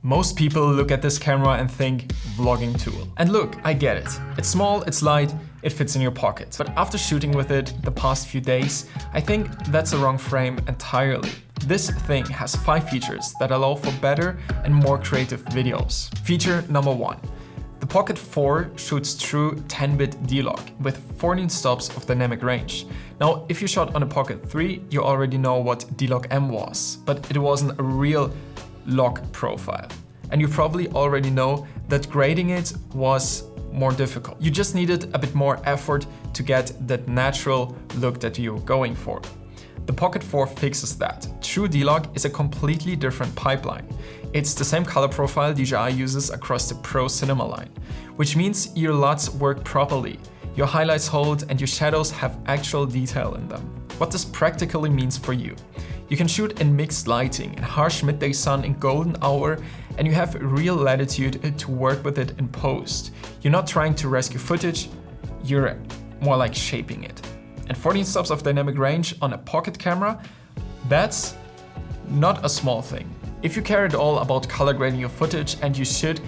Most people look at this camera and think vlogging tool. And look, I get it. It's small, it's light, it fits in your pocket. But after shooting with it the past few days, I think that's the wrong frame entirely. This thing has 5 features that allow for better and more creative videos. Feature number 1. The Pocket 4 shoots true 10-bit D-Log with 14 stops of dynamic range. Now, if you shot on a Pocket 3, you already know what D-Log M was, but it wasn't a real log profile. And you probably already know that grading it was more difficult. You just needed a bit more effort to get that natural look that you're going for. The Pocket 4 fixes that. True D-Log is a completely different pipeline. It's the same color profile DJI uses across the Pro Cinema line, which means your LUTs work properly, your highlights hold, and your shadows have actual detail in them. What this practically means for you. You can shoot in mixed lighting, in harsh midday sun, in golden hour, and you have real latitude to work with it in post. You're not trying to rescue footage, you're more like shaping it. And 14 stops of dynamic range on a pocket camera, that's not a small thing. If you care at all about color grading your footage, and you should,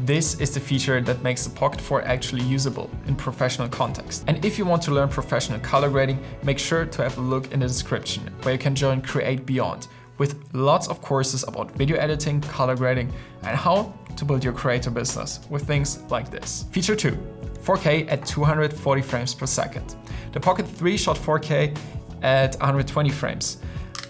this is the feature that makes the Pocket 4 actually usable in professional context. And if you want to learn professional color grading, make sure to have a look in the description, where you can join Create Beyond, with lots of courses about video editing, color grading, and how to build your creator business with things like this. Feature 2. 4K at 240 frames per second. The Pocket 3 shot 4K at 120 frames,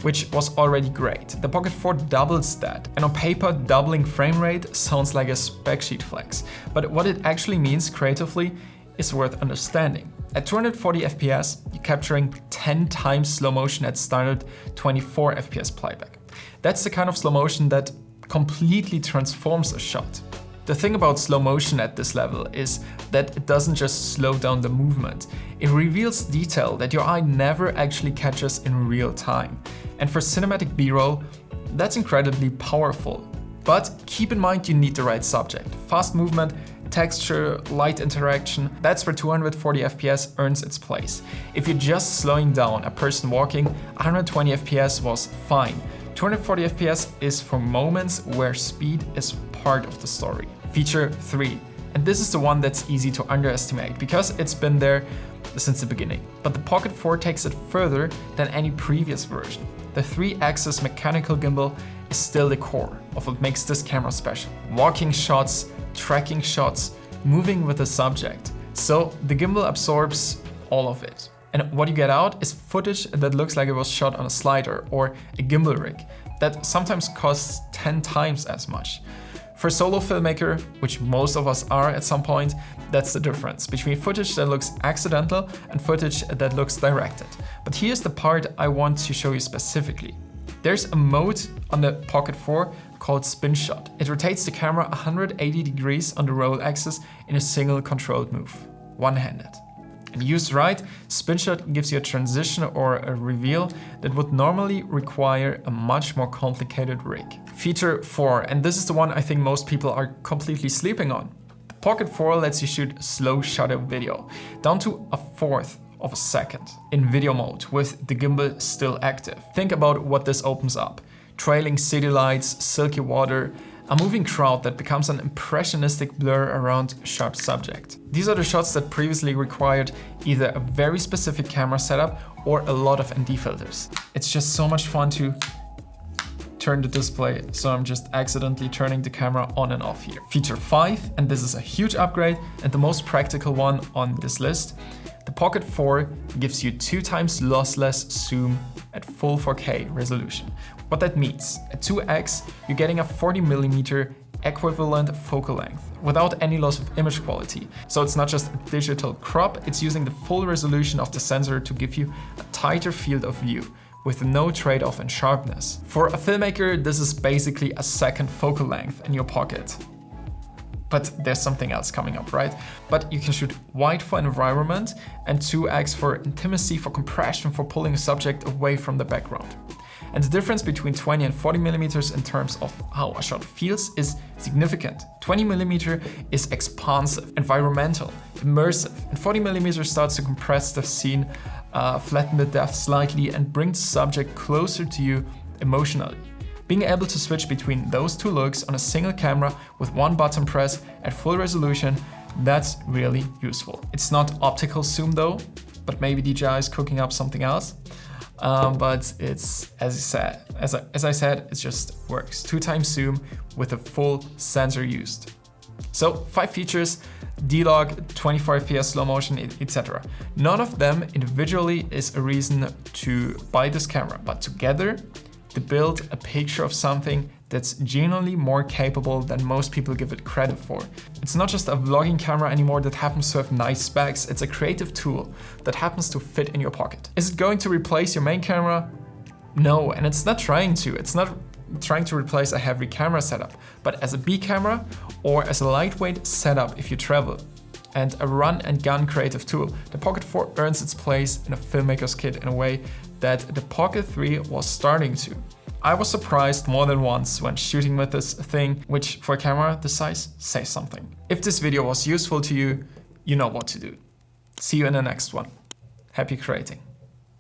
which was already great. The Pocket 4 doubles that, and on paper, doubling frame rate sounds like a spec sheet flex, but what it actually means creatively is worth understanding. At 240 FPS, you're capturing 10 times slow motion at standard 24 FPS playback. That's the kind of slow motion that completely transforms a shot. The thing about slow motion at this level is that it doesn't just slow down the movement, it reveals detail that your eye never actually catches in real time. And for cinematic B-roll, that's incredibly powerful. But keep in mind you need the right subject. Fast movement, texture, light interaction, that's where 240 FPS earns its place. If you're just slowing down a person walking, 120 FPS was fine. 240 FPS is for moments where speed is part of the story. Feature 3. And this is the one that's easy to underestimate because it's been there since the beginning. But the Pocket 4 takes it further than any previous version. The 3-axis mechanical gimbal is still the core of what makes this camera special. Walking shots, tracking shots, moving with the subject. So the gimbal absorbs all of it. And what you get out is footage that looks like it was shot on a slider or a gimbal rig that sometimes costs 10 times as much. For a solo filmmaker, which most of us are at some point, that's the difference between footage that looks accidental and footage that looks directed. But here's the part I want to show you specifically. There's a mode on the Pocket 4 called Spin Shot. It rotates the camera 180 degrees on the roll axis in a single controlled move, one-handed. And used right, Spin Shot gives you a transition or a reveal that would normally require a much more complicated rig. Feature 4, and this is the one I think most people are completely sleeping on. The Pocket 4 lets you shoot slow shutter video, down to 1/4 of a second, in video mode with the gimbal still active. Think about what this opens up. Trailing city lights, silky water, a moving crowd that becomes an impressionistic blur around a sharp subject. These are the shots that previously required either a very specific camera setup or a lot of ND filters. It's just so much fun to turn the display, so I'm just accidentally turning the camera on and off here. Feature 5, and this is a huge upgrade and the most practical one on this list. The Pocket 4 gives you 2 times lossless zoom at full 4K resolution. What that means, at 2x, you're getting a 40mm equivalent focal length without any loss of image quality. So it's not just a digital crop, it's using the full resolution of the sensor to give you a tighter field of view with no trade-off in sharpness. For a filmmaker, this is basically a second focal length in your pocket. But there's something else coming up, right? But you can shoot wide for environment and 2x for intimacy, for compression, for pulling a subject away from the background. And the difference between 20 and 40mm in terms of how a shot feels is significant. 20mm is expansive, environmental, immersive, and 40mm starts to compress the scene, flatten the depth slightly, and bring the subject closer to you emotionally. Being able to switch between those two looks on a single camera with one button press at full resolution, that's really useful. It's not optical zoom though, but maybe DJI is cooking up something else. But it's, as I said, it just works. 2x zoom with a full sensor used. So 5 features, D-Log, 24 FPS slow motion, etc. None of them individually is a reason to buy this camera, but together they build a picture of something that's genuinely more capable than most people give it credit for. It's not just a vlogging camera anymore that happens to have nice specs, it's a creative tool that happens to fit in your pocket. Is it going to replace your main camera? No, and it's not trying to. It's not trying to replace a heavy camera setup, but as a B camera or as a lightweight setup if you travel, and a run and gun creative tool, the Pocket 4 earns its place in a filmmaker's kit in a way that the Pocket 3 was starting to. I was surprised more than once when shooting with this thing, which for a camera this size says something. If this video was useful to you, you know what to do. See you in the next one. Happy creating.